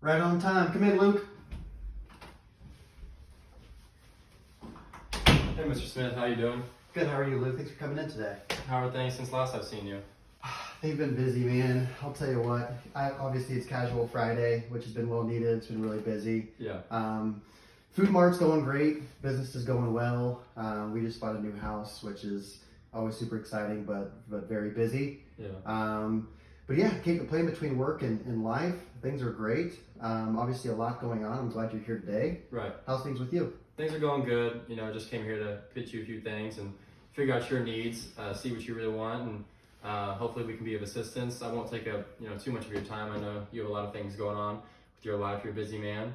Right on time. Come in, Luke. Hey, Mr. Smith, how you doing? Good. How are you, Luke? Thanks for coming in today. How are things since last I've seen you? They've been busy, man. I'll tell you what. Obviously, it's Casual Friday, which has been well needed. It's been really busy. Yeah. Food Mart's going great. Business is going well. We just bought a new house, which is always super exciting, but very busy. Yeah. But yeah, can't complain between work and life. Things are great. Obviously, a lot going on. I'm glad you're here today. Right. How's things with you? Things are going good. You know, just came here to pitch you a few things and figure out your needs, see what you really want, and hopefully we can be of assistance. I won't take up too much of your time. I know you have a lot of things going on with your life. You're a busy man.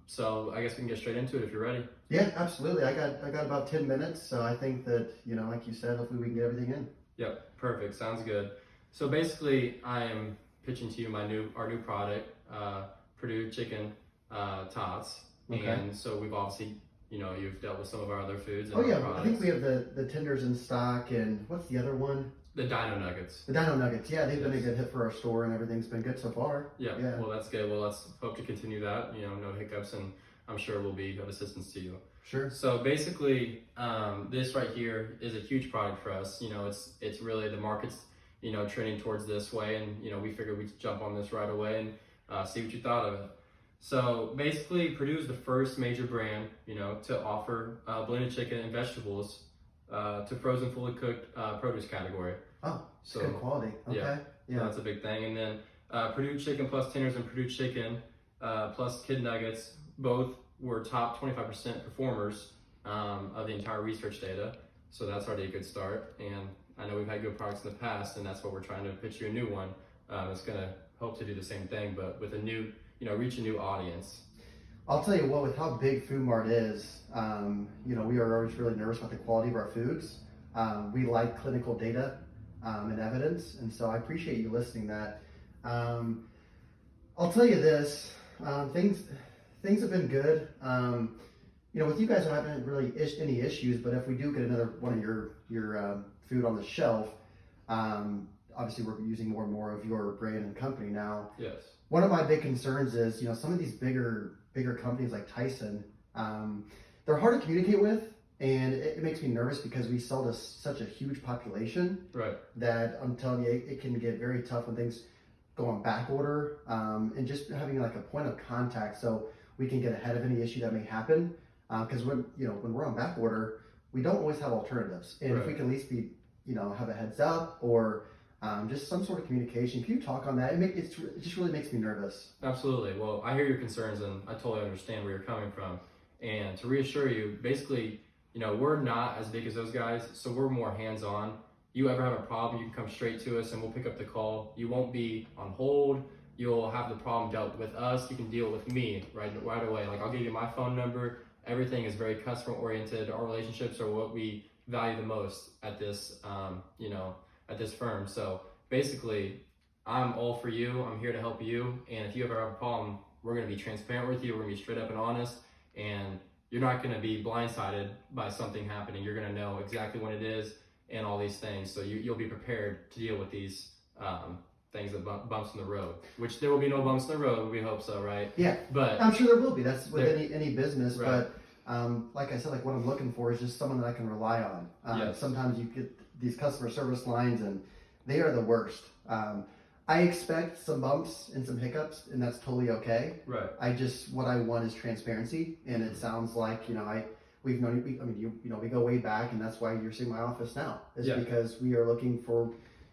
So I guess we can get straight into it if you're ready. Yeah, absolutely. I got about 10 minutes, so I think that, like you said, hopefully we can get everything in. Yep, perfect. Sounds good. So basically, I am pitching to you our new product, Purdue Chicken Tots. Okay. And so we've obviously, you've dealt with some of our other foods. And Oh yeah, products. I think we have the tenders in stock, and what's the other one? The Dino Nuggets. The Dino Nuggets. Yeah, they've been a Yes. good hit for our store, and everything's been good so far. Yeah. Yeah. Well, that's good. Well, let's hope to continue that. No hiccups, and I'm sure we'll be of assistance to you. Sure. So basically, this right here is a huge product for us. It's really the market's trending towards this way, and we figured we'd jump on this right away and see what you thought of it. So basically, Purdue is the first major brand to offer blended chicken and vegetables to frozen, fully cooked produce category. Oh, So good quality. Okay. So that's a big thing. And then Purdue Chicken plus tenders and Purdue Chicken plus Kid Nuggets both were top 25% performers of the entire research data. So that's already a good start. And I know we've had good products in the past, and that's what we're trying to pitch you a new one. It's going to hope to do the same thing, but with a new, reach a new audience. I'll tell you what, with how big Food Mart is, we are always really nervous about the quality of our foods. We like clinical data and evidence, and so I appreciate you listening to that. I'll tell you this, things have been good. With you guys, I haven't really any issues, but if we do get another one of your food on the shelf, obviously we're using more and more of your brand and company now. Yes. One of my big concerns is, some of these bigger companies like Tyson, they're hard to communicate with, and it makes me nervous because we sell to such a huge population. Right. That I'm telling you, it can get very tough when things go on back order, and just having like a point of contact so we can get ahead of any issue that may happen. Because when we're on back order, we don't always have alternatives, and if we can at least be have a heads up or just some sort of communication. Can you talk on that? It just really makes me nervous. Absolutely. Well, I hear your concerns, and I totally understand where you're coming from. And to reassure you, basically, we're not as big as those guys, so we're more hands-on. You ever have a problem, you can come straight to us, and we'll pick up the call. You won't be on hold. You'll have the problem dealt with us. You can deal with me right away. Like, I'll give you my phone number. Everything is very customer-oriented. Our relationships are what we value the most at this, at this firm. So basically, I'm all for you. I'm here to help you. And if you ever have a problem, we're going to be transparent with you. We're going to be straight up and honest. And you're not going to be blindsided by something happening. You're going to know exactly what it is and all these things. So you'll be prepared to deal with these things that bumps in the road, which there will be no bumps in the road. We hope so, right? Yeah, but I'm sure there will be. That's with any business. Right. But like I said, like what I'm looking for is just someone that I can rely on. Yes. Sometimes you get these customer service lines and they are the worst. I expect some bumps and some hiccups, and that's totally okay. Right. What I want is transparency, and it sounds like we've known. We go way back, and that's why you're seeing my office now. Is because we are looking for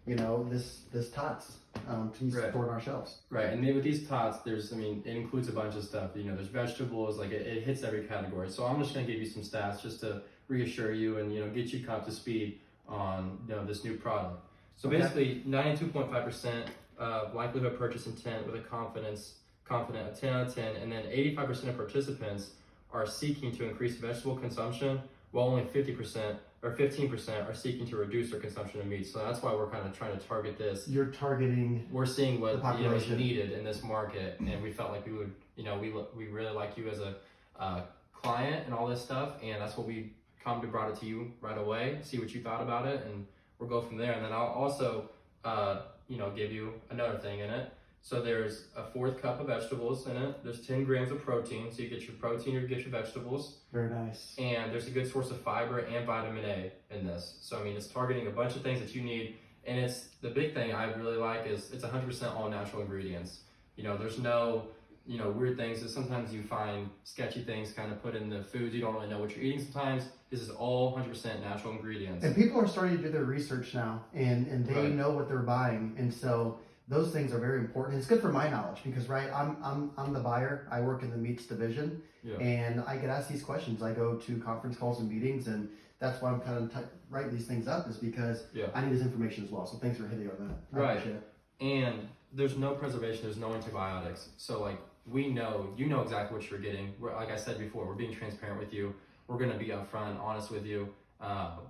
this tots to be stored on our shelves. Right, and then with these tots, it includes a bunch of stuff. There's vegetables, like it hits every category. So I'm just gonna give you some stats just to reassure you and get you caught up to speed on this new product. So basically, 92.5% likelihood purchase intent with a confident a 10 out of 10, and then 85% of participants are seeking to increase vegetable consumption, while only 50% or 15% are seeking to reduce their consumption of meat. So that's why we're kind of trying to target this. You're targeting. We're seeing what is population. needed in this market, and we felt like we would, we really like you as a client and all this stuff, and that's what we brought it to you right away. See what you thought about it, and we'll go from there. And then I'll also, give you another thing in it. So there's a fourth cup of vegetables in it. There's 10 grams of protein. So you get your protein, you get your vegetables. Very nice. And there's a good source of fiber and vitamin A in this. So, I mean, it's targeting a bunch of things that you need. And it's the big thing I really like is it's 100% all natural ingredients. You know, there's no, you know, weird things that sometimes you find sketchy things kind of put in the foods. You don't really know what you're eating sometimes. This is all 100% natural ingredients. And people are starting to do their research now, and they Right. know what they're buying, and so those things are very important. It's good for my knowledge because, right, I'm the buyer. I work in the meats division, Yeah. and I get asked these questions. I go to conference calls and meetings, and that's why I'm kind of writing these things up, is because Yeah. I need this information as well. So thanks for hitting on that. I Right. appreciate it. And there's no preservation, there's no antibiotics. So like we know, you know exactly what you're getting. We're, like I said before, we're being transparent with you. We're gonna be upfront, honest with you.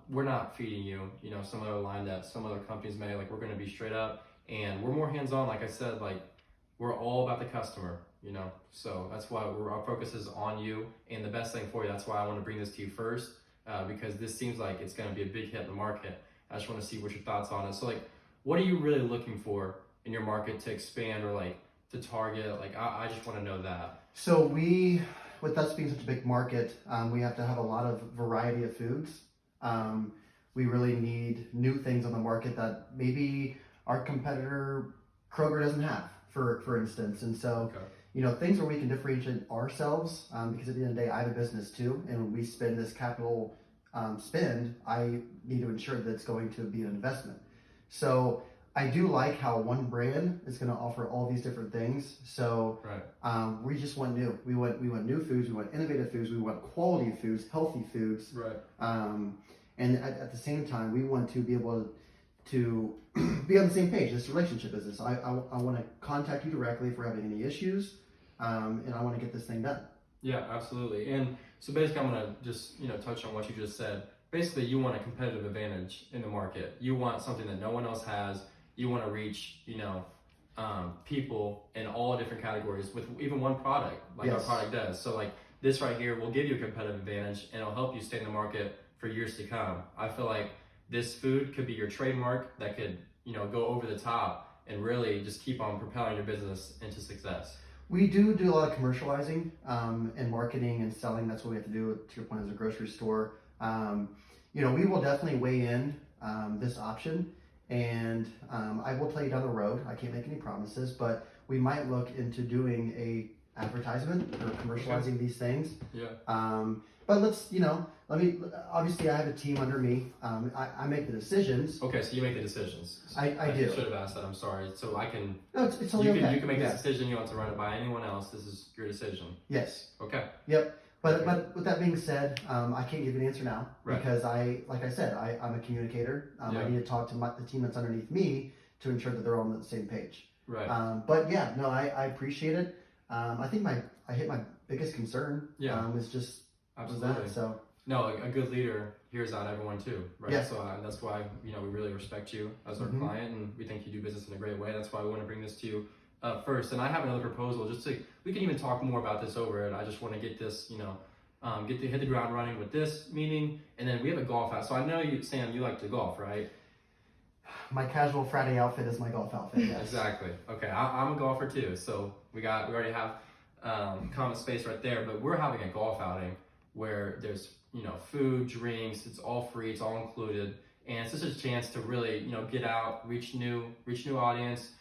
We're not feeding you, you know, some other line that some other companies may. Like we're gonna be straight up, and we're more hands-on. Like I said, like we're all about the customer, you know. So that's why our focus is on you and the best thing for you. That's why I want to bring this to you first, because this seems like it's gonna be a big hit in the market. I just want to see what your thoughts on it. So like, what are you really looking for in your market to expand or like to target? Like I just want to know that. So with us being such a big market, we have to have a lot of variety of foods. We really need new things on the market that maybe our competitor Kroger doesn't have, for instance. And so, Okay. you know, things where we can differentiate ourselves, because at the end of the day, I have a business too, and when we spend this capital spend, I need to ensure that it's going to be an investment. So I do like how one brand is going to offer all these different things. So Right. we just want new. We want new foods. We want innovative foods. We want quality foods, healthy foods. Right. And at the same time, we want to be able to be on the same page. This relationship business. I want to contact you directly if we're having any issues, and I want to get this thing done. Yeah, absolutely. And so basically, I'm gonna just touch on what you just said. Basically, you want a competitive advantage in the market. You want something that no one else has. You want to reach people in all different categories with even one product, like Yes. our product does. So like this right here will give you a competitive advantage, and it'll help you stay in the market for years to come. I feel like this food could be your trademark that could go over the top and really just keep on propelling your business into success. We do a lot of commercializing and marketing and selling. That's what we have to do, to your point, as a grocery store. We will definitely weigh in this option, and I will tell you down the road, I can't make any promises, but we might look into doing a advertisement or commercializing these things. Yeah. But obviously I have a team under me. I make the decisions. Okay, so you make the decisions. I do. Should have asked that. I'm sorry. So I can. No, it's totally You okay. can make Yeah. this decision. You want to run it by anyone else. This is your decision. Yes. Okay. Yep. But Okay. but with that being said, I can't give you an answer now Right. because like I said, I'm a communicator. Yeah. I need to talk to the team that's underneath me to ensure that they're on the same page. Right. But yeah, no, I appreciate it. I think I hit my biggest concern. Yeah. Was just Absolutely. that. So No, a good leader hears out everyone too, right? Yeah. So that's why we really respect you as our Mhm. client, and we think you do business in a great way. That's why we want to bring this to you first. And I have another proposal. We can even talk more about this over it. I just want to get this, hit the ground running with this meeting, and then we have a golf out. So I know you, Sam, you like to golf, right? my casual Friday outfit is my golf outfit. Yes. Exactly. Okay, I'm a golfer too, so we already have common space right there. But we're having a golf outing where there's food, drinks. It's all free. It's all included, and it's just a chance to really get out, reach new audience.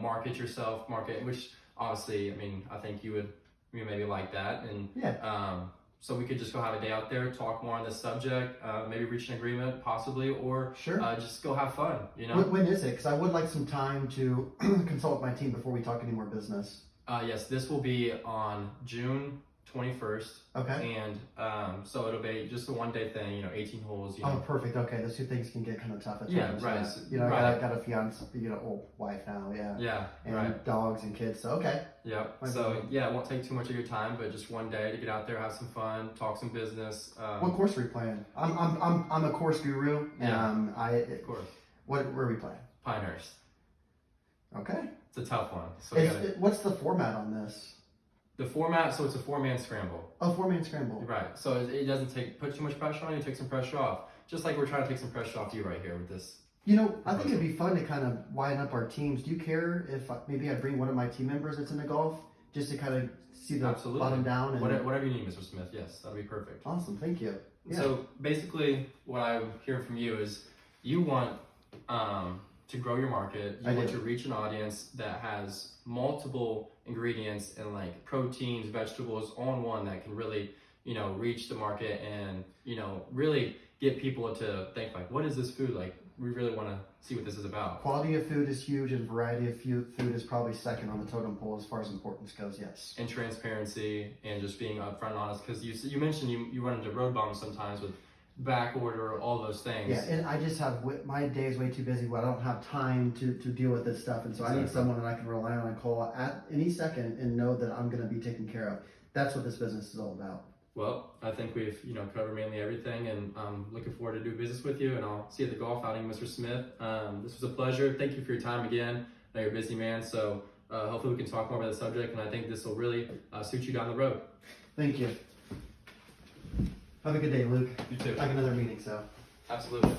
Market yourself, which obviously, I mean, I think you maybe like that, and Yeah. So we could just go have a day out there, talk more on this subject, maybe reach an agreement, possibly, or Sure. just go have fun. When is it? Because I would like some time to consult with my team before we talk any more business. Yes, this will be on June 21st, Okay. and so it'll be just a one-day thing. 18 holes. Oh, perfect. Okay, those two things can get kind of tough at Yeah, times. right. I Right. got a fiance, old wife now. Yeah. Yeah, And right. dogs and kids. So okay. Yep. Might So be. yeah, it won't take too much of your time, but just one day to get out there, have some fun, talk some business. What course are we playing? I'm a course guru. Yeah. Of course. Where are we playing? Pinehurst. Okay. It's a tough one. So we gotta- What's the format on this? the format, so it's a 4-man scramble. Oh, 4-man scramble. Right. So it doesn't put too much pressure on you. Take some pressure off. Just like we're trying to take some pressure off you right here with this You know, I think it'd be fun to kind of widen up our teams. Do you care if maybe I bring one of my team members that's into golf just to kind of see the Absolutely. bottom down? And... Whatever you need, Mr. Smith. Yes, that'd be perfect. Awesome, thank you. Yeah. So basically, what I'm hearing from you is you want to grow your market. You I want do. to reach an audience that has multiple ingredients and like proteins, vegetables, all in one that can really, reach the market and, really get people to think like, what is this food? Like, we really want to see what this is about. Quality of food is huge, and variety of food is probably second on the totem pole as far as importance goes. Yes. And transparency and just being upfront and honest, because you mentioned you run into road bumps sometimes with back order, all those things. Yeah, and I just have my day is way too busy where I don't have time to deal with this stuff, and so I need someone that I can rely on and call at any second and know that I'm going to be taken care of. That's what this business is all about. Well, I think we've covered mainly everything, and I'm looking forward to do business with you. And I'll see you at the golf outing, Mr. Smith. This was a pleasure. Thank you for your time again. I know you're a busy man, so hopefully we can talk more about the subject. And I think this will really suit you down the road. Thank you. Have a good day, Luke. You too. I have another meeting, so. Absolutely.